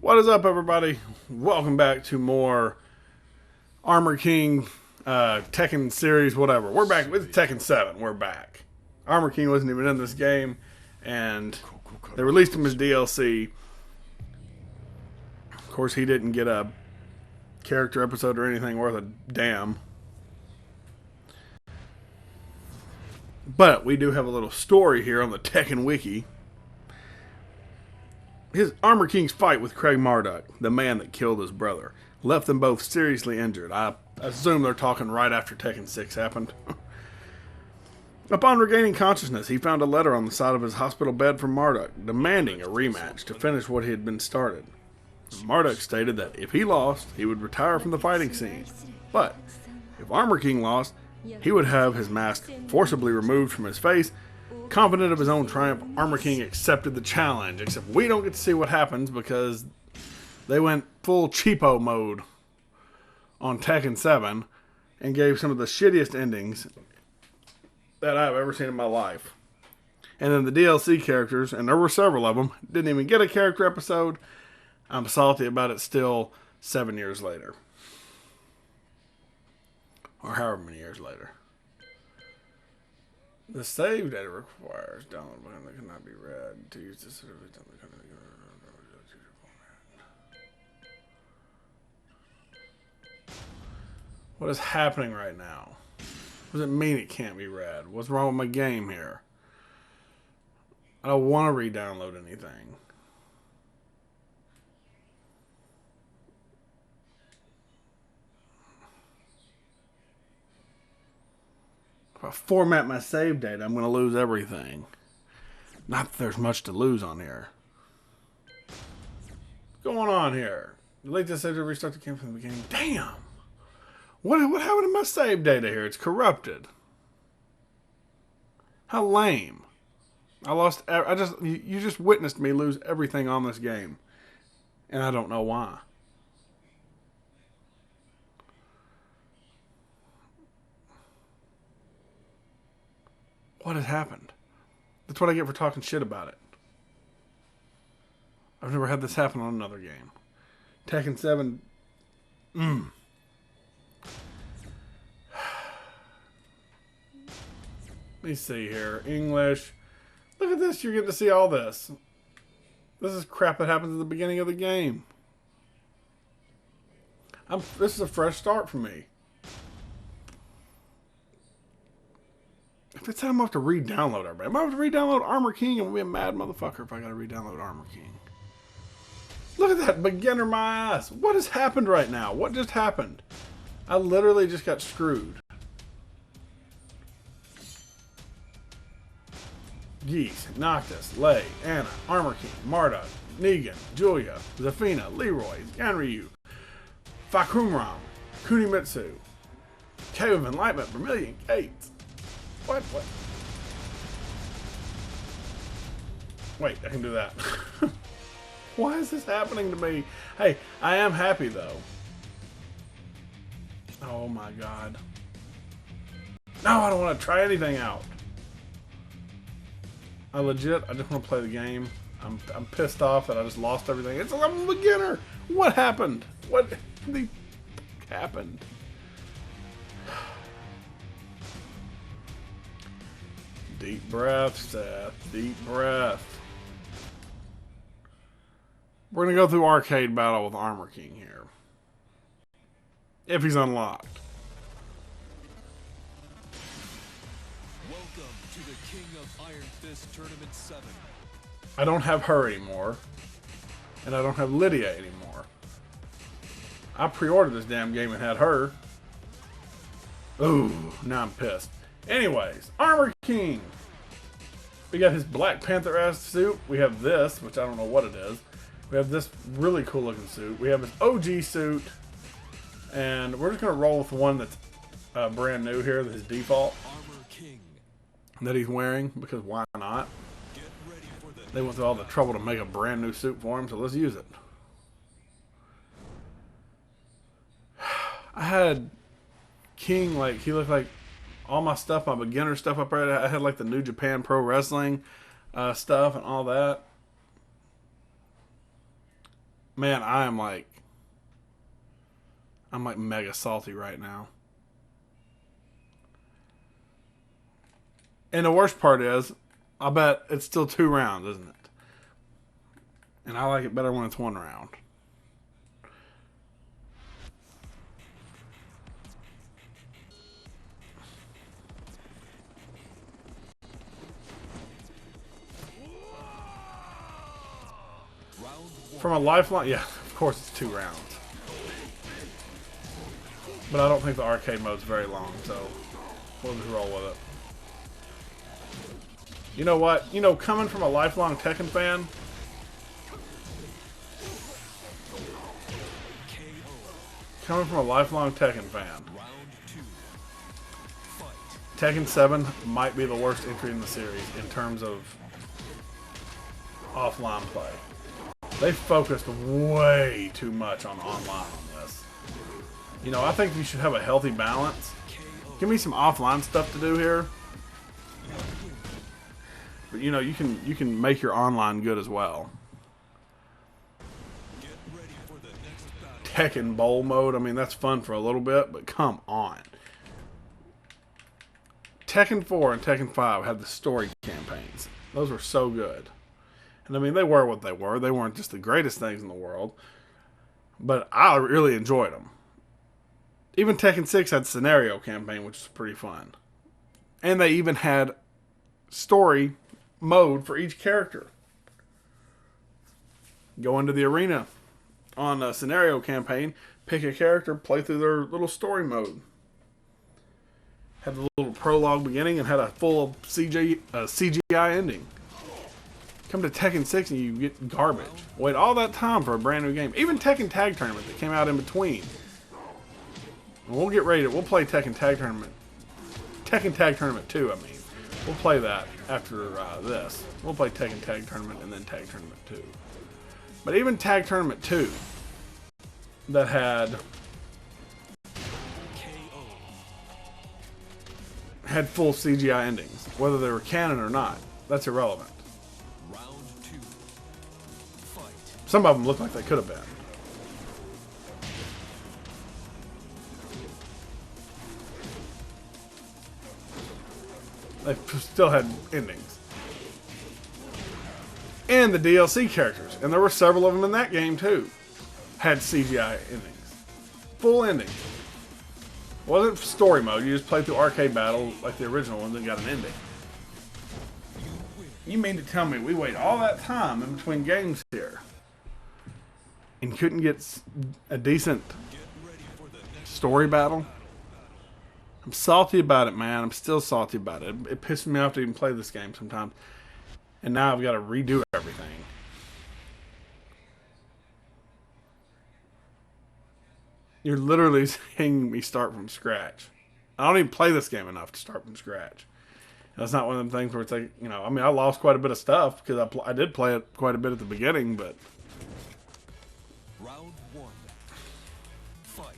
What is up, everybody? Welcome back to more Armor King Tekken series, whatever. We're back with Tekken 7. We're back. Armor King wasn't even in this game, and they released him as DLC. Of course, he didn't get a character episode or anything worth a damn. But we do have a little story here on the Tekken Wiki. His Armor King's fight with Craig Marduk, the man that killed his brother, left them both seriously injured. I assume they're talking right after Tekken 6 happened. Upon regaining consciousness, he found a letter on the side of his hospital bed from Marduk, demanding a rematch to finish what had been started. Marduk stated that if he lost, he would retire from the fighting scene. But if Armor King lost, he would have his mask forcibly removed from his face. Confident of his own triumph, Armor King accepted the challenge, except we don't get to see what happens because they went full cheapo mode on Tekken 7 and gave some of the shittiest endings that I've ever seen in my life. And then the DLC characters, and there were several of them, didn't even get a character episode. I'm salty about it still 7 years later. Or however many years later. The save data requires download button that cannot be read to use this. What is happening right now? What does it mean it can't be read? What's wrong with my game here? I don't want to re-download anything. If I format my save data, I'm going to lose everything. Not that there's much to lose on here. What's going on here? Delete this save to restart the game from the beginning. Damn! What happened to my save data here? It's corrupted. How lame. You just witnessed me lose everything on this game. And I don't know why. What has happened? That's what I get for talking shit about it. I've never had this happen on another game. Tekken 7. Let me see here. English. Look at this. You're getting to see all this. This is crap that happens at the beginning of the game. This is a fresh start for me. If it's time I'm going to have to re-download everybody. I'm going to have to re-download Armor King and we'll be a mad motherfucker if I got to re-download Armor King. Look at that beginner my ass. What has happened right now? What just happened? I literally just got screwed. Geese, Noctis, Lei, Anna, Armor King, Marduk, Negan, Julia, Zafina, Leroy, Ganryu, Fakrumram, Kunimitsu, Cave of Enlightenment, Vermilion Gates. What? Wait, I can do that. Why is this happening to me? Hey, I am happy though. Oh my god. No, I don't want to try anything out. I just want to play the game. I'm pissed off that I just lost everything. I'm a beginner. What happened? What happened? Deep breath, Seth. Deep breath. We're going to go through arcade battle with Armor King here. If he's unlocked. Welcome to the King of Iron Fist Tournament 7. I don't have her anymore. And I don't have Lydia anymore. I pre-ordered this damn game and had her. Ooh, now I'm pissed. Anyways, Armor King. We got his Black Panther ass suit. We have this, which I don't know what it is. We have this really cool looking suit. We have his OG suit. And we're just going to roll with one that's brand new here, his default. Armor King. That he's wearing, because why not? They went through all the trouble to make a brand new suit for him, so let's use it. I had King, like, he looked like all my stuff, my beginner stuff up there. I had like the New Japan Pro Wrestling stuff and all that. Man, I'm like mega salty right now. And the worst part is, I bet it's still 2 rounds, isn't it? And I like it better when it's 1 round. From a lifeline, yeah, of course it's 2 rounds. But I don't think the arcade mode's very long, so we'll just roll with it. You know what? You know, coming from a lifelong Tekken fan, Tekken 7 might be the worst entry in the series in terms of offline play. They focused way too much on online on this. You know, I think you should have a healthy balance. Give me some offline stuff to do here. But you know, you can make your online good as well. Tekken Bowl mode, I mean, that's fun for a little bit, but come on. Tekken 4 and Tekken 5 had the story campaigns. Those were so good. And I mean, they were what they were. They weren't just the greatest things in the world. But I really enjoyed them. Even Tekken 6 had scenario campaign, which was pretty fun. And they even had story mode for each character. Go into the arena on a scenario campaign, pick a character, play through their little story mode. Had the little prologue beginning and had a full CGI ending. Come to Tekken 6 and you get garbage. Wait all that time for a brand new game. Even Tekken Tag Tournament that came out in between. And we'll get ready to, we'll play Tekken Tag Tournament. Tekken Tag Tournament 2, I mean. We'll play that after this. We'll play Tekken Tag Tournament and then Tag Tournament 2. But even Tag Tournament 2 that had full CGI endings, whether they were canon or not, that's irrelevant. Some of them look like they could have been. They still had endings. And the DLC characters, and there were several of them in that game too, had CGI endings. Full endings. It wasn't story mode, you just played through arcade battle like the original ones and got an ending. You mean to tell me we wait all that time in between games here and couldn't get a decent story battle? I'm salty about it, man. I'm still salty about it. It pisses me off to even play this game sometimes. And now I've got to redo everything. You're literally seeing me start from scratch. I don't even play this game enough to start from scratch. That's not one of them things where it's like, you know, I mean, I lost quite a bit of stuff because I did play it quite a bit at the beginning, but... Round 1. Fight.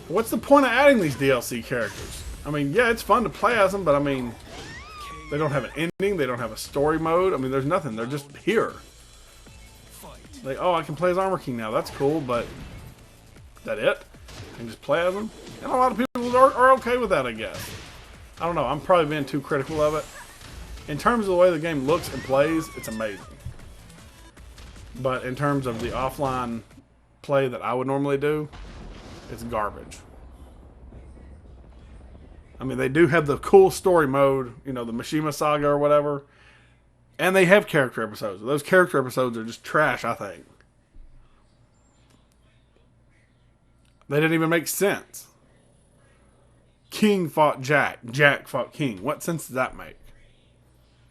What's the point of adding these DLC characters? I mean, yeah, it's fun to play as them, but I mean, they don't have an ending, they don't have a story mode. I mean, there's nothing. They're just here. Like, oh, I can play as Armor King now. That's cool, but is that it? I can just play as them? And a lot of people are okay with that, I guess. I don't know. I'm probably being too critical of it. In terms of the way the game looks and plays, it's amazing. But in terms of the offline play that I would normally do, it's garbage. I mean, they do have the cool story mode, you know, the Mishima Saga or whatever. And they have character episodes. Those character episodes are just trash, I think. They didn't even make sense. King fought Jack. Jack fought King. What sense does that make?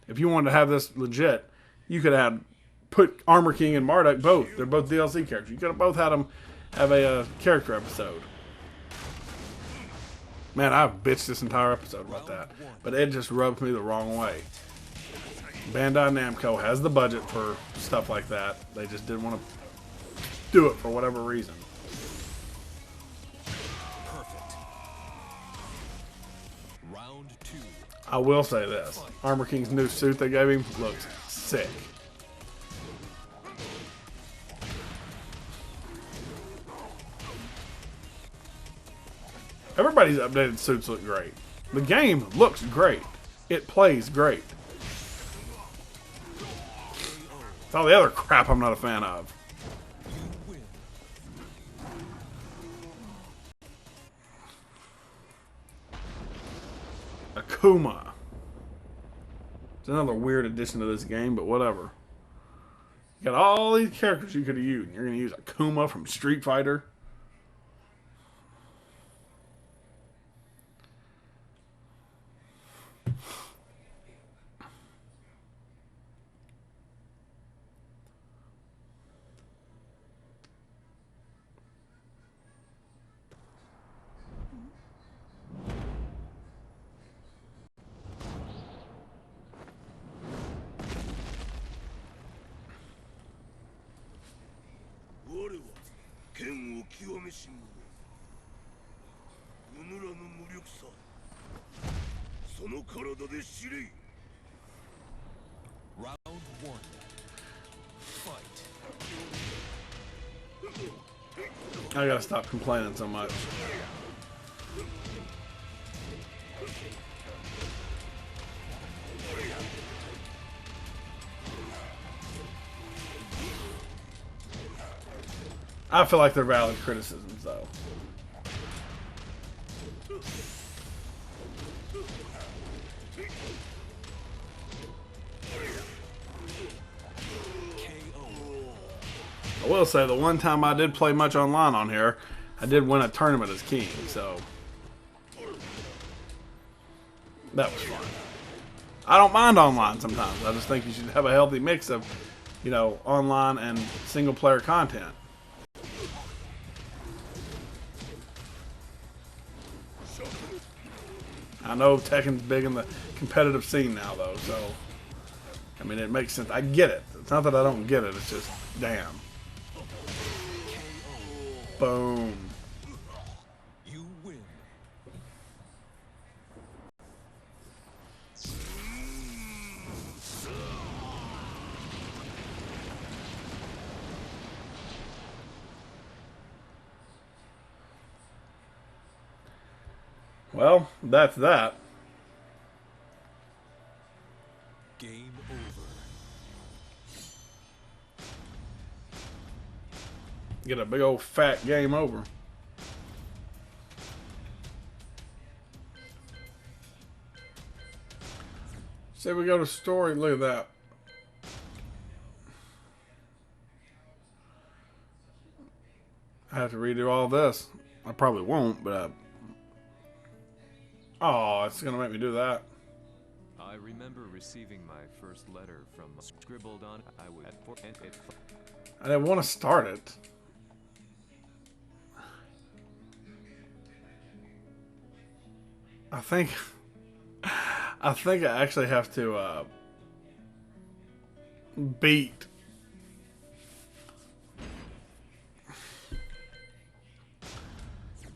If you wanted to have this legit, you could have put Armor King and Marduk both. They're both DLC characters. You could have both had them have a character episode. Man, I've bitched this entire episode about that. But it just rubs me the wrong way. Bandai Namco has the budget for stuff like that. They just didn't want to do it for whatever reason. Perfect. Round 2. I will say this. Armor King's new suit they gave him looks sick. Everybody's updated suits look great. The game looks great. It plays great. It's all the other crap I'm not a fan of. You win. Akuma. It's another weird addition to this game, but whatever. You got all these characters you could have used. You're going to use Akuma from Street Fighter. Round 1. Fight. I gotta stop complaining so much. I feel like they're valid criticisms, though. I will say, the one time I did play much online on here, I did win a tournament as king, so that was fun. I don't mind online sometimes. I just think you should have a healthy mix of, you know, online and single player content. I know Tekken's big in the competitive scene now, though, so I mean, it makes sense. I get it. It's not that I don't get it. It's just, damn. Boom. You win. Well, that's that. Game over. Get a big old fat game over. Say we go to story. Look at that. I have to redo all this. I probably won't, but oh, it's gonna make me do that. I remember receiving my first letter from scribbled on. I would at 4 and it. I didn't want to start it. I think I actually have to beat.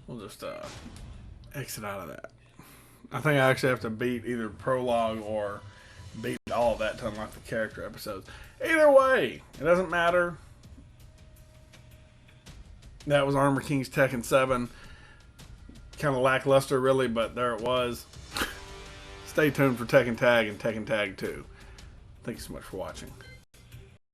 We'll just exit out of that. I think I actually have to beat either prologue or beat all of that to unlock the character episodes. Either way, it doesn't matter. That was Armor King's Tekken 7. Kind of lackluster, really, but there it was. Stay tuned for Tekken Tag and Tekken Tag 2. Thank you so much for watching.